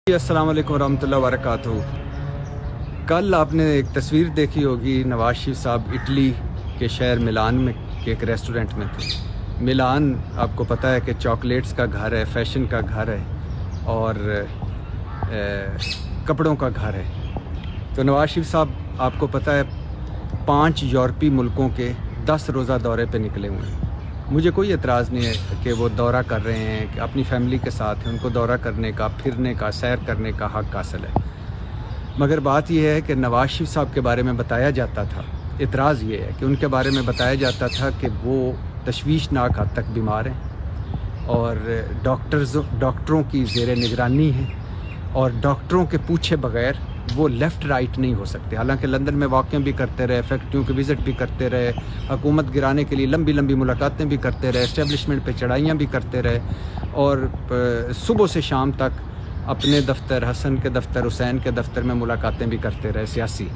अस्सलाम वालेकुम रहमतुल्लाहि व बरकातहू। कल आपने एक तस्वीर देखी होगी, नवाज शरीफ साहब इटली के शहर मिलान में के एक रेस्टोरेंट में थे। मिलान आपको पता है कि चॉकलेट्स का घर है, फैशन का घर है और कपड़ों का घर है। तो नवाज शरीफ साहब आपको पता है 5 यूरोपीय मुल्कों के 10 रोज़ा दौरे पे निकले हुए हैं। मुझे कोई एतराज़ नहीं है कि वो दौरा कर रहे हैं, कि अपनी फैमिली के साथ हैं, उनको दौरा करने का, फिरने का, सैर करने का हक़ हासिल है। मगर बात यह है कि नवाज शरीफ साहब के बारे में बताया जाता था, एतराज़ ये है कि उनके बारे में बताया जाता था कि वो तशवीशनाक हद तक बीमार हैं और डॉक्टरों की ज़ेर निगरानी है और डॉक्टरों के पूछे बग़ैर वो लेफ़्ट राइट नहीं हो सकते। हालांकि लंदन में वाक़ियाँ भी करते रहे, फैक्ट्रियों के विज़िट भी करते रहे, हुकूमत गिराने के लिए लंबी लंबी मुलाकातें भी करते रहे, इस्टेब्लिशमेंट पे चढ़ाइयाँ भी करते रहे और सुबह से शाम तक अपने दफ्तर, हसन के दफ्तर, हुसैन के दफ्तर में मुलाकातें भी करते रहे सियासी।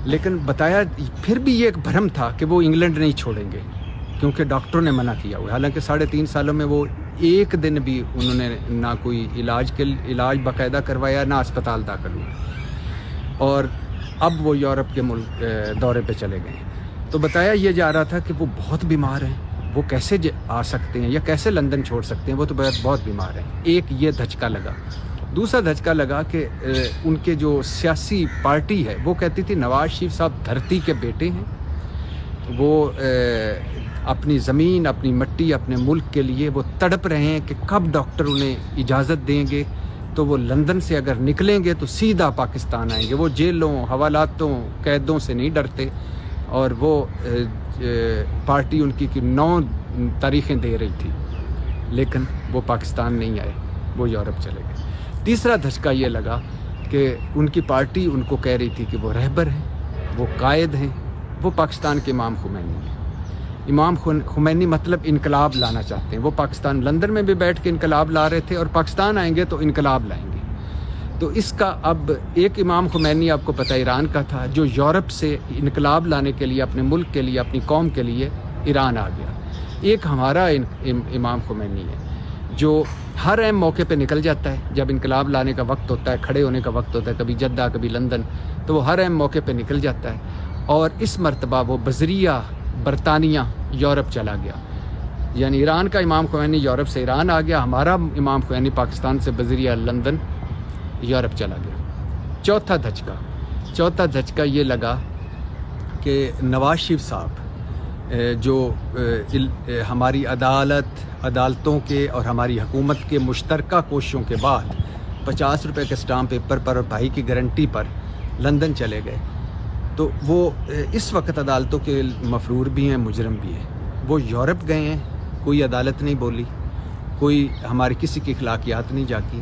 लेकिन बताया फिर भी ये एक भ्रम था कि वो इंग्लैंड नहीं छोड़ेंगे क्योंकि डॉक्टरों ने मना किया हुआ है। हालांकि 3.5 सालों में वो एक दिन भी उन्होंने ना कोई इलाज बाकायदा करवाया, ना अस्पताल दाखिल हुआ और अब वो यूरोप के मुल्क दौरे पे चले गए। तो बताया ये जा रहा था कि वो बहुत बीमार हैं, वो कैसे आ सकते हैं या कैसे लंदन छोड़ सकते हैं, वो तो बहुत बीमार हैं। एक ये धचका लगा। दूसरा धचका लगा कि उनके जो सियासी पार्टी है वो कहती थी नवाज शरीफ साहब धरती के बेटे हैं, वो अपनी ज़मीन, अपनी मिट्टी, अपने मुल्क के लिए वो तड़प रहे हैं कि कब डॉक्टर उन्हें इजाज़त देंगे तो वो लंदन से अगर निकलेंगे तो सीधा पाकिस्तान आएंगे। वो जेलों, हवालातों, कैदों से नहीं डरते और वो पार्टी उनकी की 9 तारीखें दे रही थी, लेकिन वो पाकिस्तान नहीं आए, वो यूरोप चले गए। तीसरा धचका ये लगा कि उनकी पार्टी उनको कह रही थी कि वो रहबर हैं, वो कायद हैं, वो पाकिस्तान के इमाम खुमैनी हैं। इमाम खुमैनी मतलब इनकलाब लाना चाहते हैं। वो पाकिस्तान लंदन में भी बैठ के इनकलाब ला रहे थे और पाकिस्तान आएंगे तो इनकलाब लाएंगे। तो इसका अब एक इमाम खुमैनी आपको पता है ईरान का था, जो यूरोप से इनकलाब लाने के लिए, अपने मुल्क के लिए, अपनी कौम के लिए ईरान आ गया। एक हमारा इमाम खुमैनी है जो हर अहम मौके पे निकल जाता है। जब इनकलाब लाने का वक्त होता है, खड़े होने का वक्त होता है, कभी जद्दा कभी लंदन, तो वो हर अहम मौके पे निकल जाता है और इस मरतबा वो बजरिया बरतानिया यूरोप चला गया। यानी ईरान का इमाम खुमैनी यूरोप से ईरान आ गया, हमारा इमाम खुमैनी पाकिस्तान से बजरिया लंदन यूरोप चला गया। चौथा धचका ये लगा कि नवाज शरीफ साहब जो हमारी अदालतों के और हमारी हुकूमत के मुश्तरका कोशिशों के बाद 50 रुपये के स्टाम्प पेपर पर और भाई की गारंटी पर लंदन चले गए, तो वो इस वक्त अदालतों के मफरूर भी हैं, मुजरम भी हैं। वो यूरोप गए हैं, कोई अदालत नहीं बोली, कोई हमारी किसी की अखलाकियात नहीं जागी,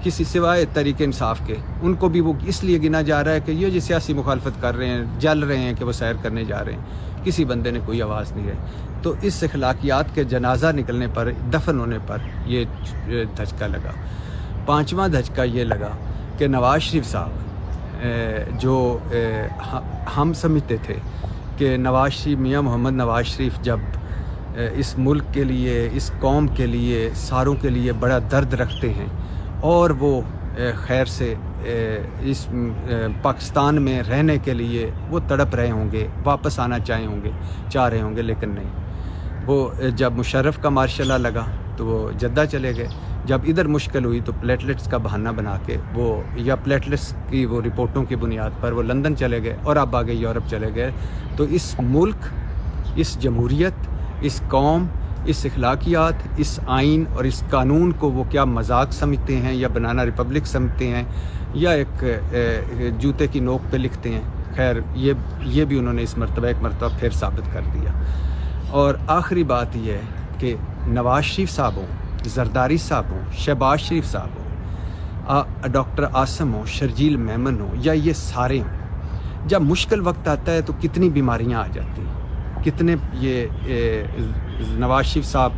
किसी सिवाय तरीके इंसाफ के। उनको भी वो इसलिए गिना जा रहा है कि ये जो सियासी मुखालफत कर रहे हैं, जल रहे हैं कि वो सैर करने जा रहे हैं, किसी बंदे ने कोई आवाज़ नहीं है। तो इस अखलाकियात के जनाजा निकलने पर, दफन होने पर ये धचका लगा। 5वां धचका ये लगा कि नवाज शरीफ साहब जो हम समझते थे कि नवाज शरीफ, मियाँ मोहम्मद नवाज शरीफ जब इस मुल्क के लिए, इस कौम के लिए, सारों के लिए बड़ा दर्द रखते हैं और वो खैर से इस पाकिस्तान में रहने के लिए वो तड़प रहे होंगे, वापस आना चाह रहे होंगे, लेकिन नहीं। वो जब मुशर्रफ का मार्शल लगा तो वो जद्दा चले गए। जब इधर मुश्किल हुई तो प्लेटलेट्स का बहाना बना के वो, या प्लेटलेट्स की वो रिपोर्टों की बुनियाद पर वो लंदन चले गए और अब आगे यूरोप चले गए। तो इस मुल्क, इस जमहूरियत, इस कौम, इस अखलाकियात, इस आइन और इस कानून को वो क्या मजाक समझते हैं या बनाना रिपब्लिक समझते हैं या एक जूते की नोक पे लिखते हैं, खैर ये भी उन्होंने इस मरतबा एक मरतबा फिर साबित कर दिया। और आखिरी बात यह है कि नवाज शरीफ साहब हों, जरदारी साहब हों, शहबाज शरीफ साहब हों, डॉक्टर आसम हो, शर्जील मेमन हो, या ये सारे हों, जब मुश्किल वक्त आता है तो कितनी बीमारियां आ जाती हैं, कितने ये नवाज शरीफ साहब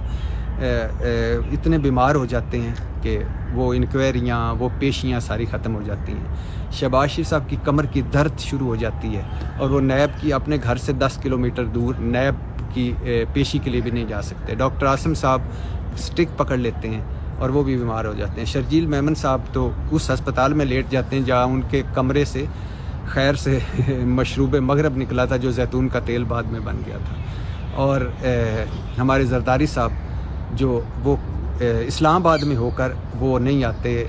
इतने बीमार हो जाते हैं कि वो इंक्वायरियाँ, वो पेशियाँ सारी ख़त्म हो जाती हैं। शहबाज शरीफ साहब की कमर की दर्द शुरू हो जाती है और वो नैब की, अपने घर से 10 किलोमीटर दूर नैब की पेशी के लिए भी नहीं जा सकते। डॉक्टर आसम साहब स्टिक पकड़ लेते हैं, اور وہ بھی بیمار ہو جاتے ہیں. شرجیل میمن صاحب تو اس ہسپتال میں لیٹ جاتے ہیں جہاں ان کے کمرے سے خیر سے مشروب مغرب نکلا تھا جو زیتون کا تیل بعد میں بن گیا تھا. اور ہمارے زرداری صاحب جو وہ اسلام آباد میں ہو کر وہ نہیں آتے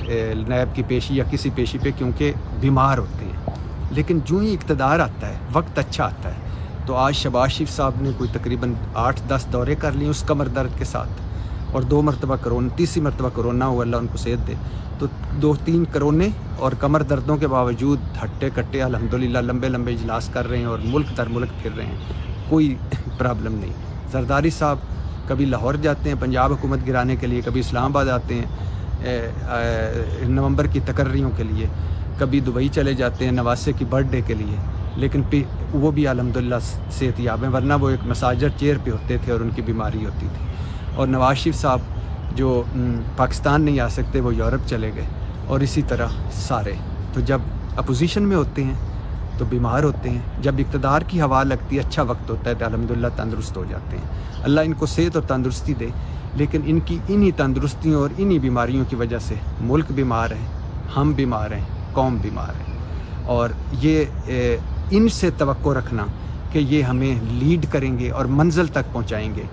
نیب کی پیشی یا کسی پیشی پہ کیونکہ بیمار ہوتے ہیں. لیکن جو ہی اقتدار آتا ہے وقت اچھا آتا ہے. تو آج شہباز شریف صاحب نے کوئی تقریباً 8-10 دورے کر لیے اس کمر درد کے ساتھ, اور 2 مرتبہ کرونا, تیسری مرتبہ کرونا ہوا, اللہ ان کو صحت دے. تو 2-3 کرونے اور کمر دردوں کے باوجود ہٹے کٹے الحمدللہ لمبے لمبے اجلاس کر رہے ہیں اور ملک در ملک پھر رہے ہیں, کوئی پرابلم نہیں. زرداری صاحب کبھی لاہور جاتے ہیں پنجاب حکومت گرانے کے لیے, کبھی اسلام آباد آتے ہیں نومبر کی تقرریوں کے لیے, کبھی دبئی چلے جاتے ہیں نواسے کی برتھ ڈے کے لیے, لیکن وہ بھی الحمدللہ صحت یاب ہیں, ورنہ وہ ایک مساجر چیئر پہ ہوتے تھے اور ان کی بیماری ہوتی تھی. اور نواز شریف صاحب جو پاکستان نہیں آ سکتے وہ یورپ چلے گئے, اور اسی طرح سارے. تو جب اپوزیشن میں ہوتے ہیں تو بیمار ہوتے ہیں, جب اقتدار کی ہوا لگتی ہے اچھا وقت ہوتا ہے تو الحمدللہ تندرست ہو جاتے ہیں. اللہ ان کو صحت اور تندرستی دے, لیکن ان کی انہی تندرستیوں اور انہی بیماریوں کی وجہ سے ملک بیمار ہے, ہم بیمار ہیں, قوم بیمار ہے. اور یہ ان سے توقع رکھنا کہ یہ ہمیں لیڈ کریں گے اور منزل تک پہنچائیں گے,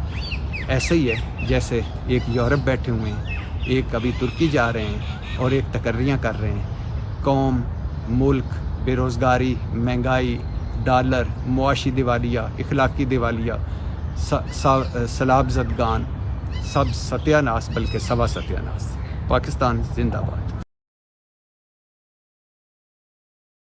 ایسے ہی ہے جیسے ایک یورپ بیٹھے ہوئے ہیں, ایک ابھی ترکی جا رہے ہیں اور ایک تقرریاں کر رہے ہیں. قوم, ملک, بے روزگاری, مہنگائی, ڈالر, معاشی دیوالیہ, اخلاقی دیوالیہ, سلاب زدگان, سب ستیہ ناس بلکہ سوا ستیہ ناس. پاکستان زندہ باد.